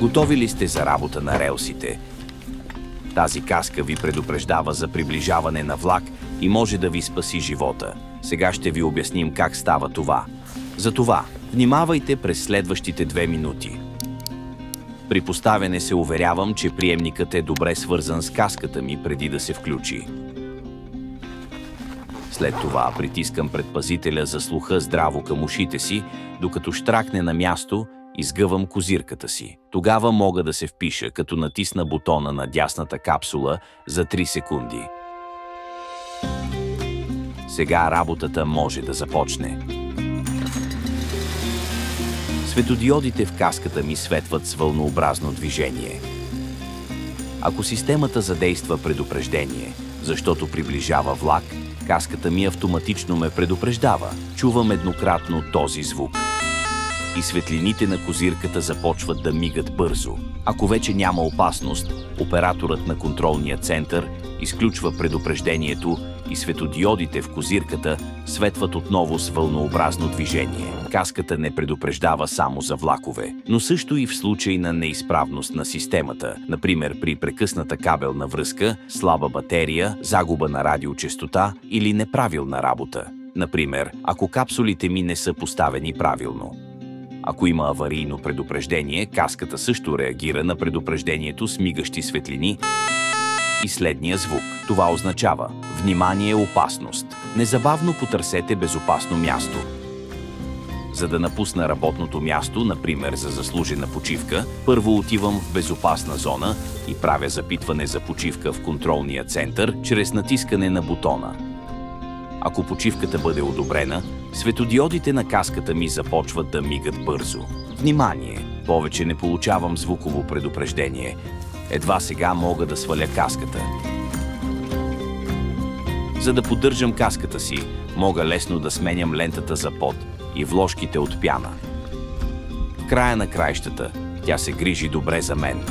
Готови ли сте за работа на релсите? Тази каска ви предупреждава за приближаване на влак и може да ви спаси живота. Сега ще ви обясним как става това. Затова внимавайте през следващите 2 минути. При поставяне се уверявам, че приемникът е добре свързан с каската ми преди да се включи. След това притискам предпазителя за слуха здраво към ушите си, докато щракне на място, изгъвам козирката си. Тогава мога да се впиша, като натисна бутона на дясната капсула за 3 секунди. Сега работата може да започне. Светодиодите в каската ми светват с вълнообразно движение. Ако системата задейства предупреждение, защото приближава влак, каската ми автоматично ме предупреждава. Чувам еднократно този звук. И светлините на козирката започват да мигат бързо. Ако вече няма опасност, операторът на контролния център изключва предупреждението и светодиодите в козирката светват отново с вълнообразно движение. Каската не предупреждава само за влакове, но също и в случай на неизправност на системата, например при прекъсната кабелна връзка, слаба батерия, загуба на радиочестота или неправилна работа. Например, ако капсулите ми не са поставени правилно. Ако има аварийно предупреждение, каската също реагира на предупреждението с мигащи светлини и следния звук. Това означава: внимание, опасност. Незабавно потърсете безопасно място. За да напусна работното място, например за заслужена почивка, първо отивам в безопасна зона и правя запитване за почивка в контролния център чрез натискане на бутона. Ако почивката бъде одобрена, светодиодите на каската ми започват да мигат бързо. Внимание! Повече не получавам звуково предупреждение. Едва сега мога да сваля каската. За да поддържам каската си, мога лесно да сменям лентата за пот и вложките от пяна. В края на краищата, тя се грижи добре за мен.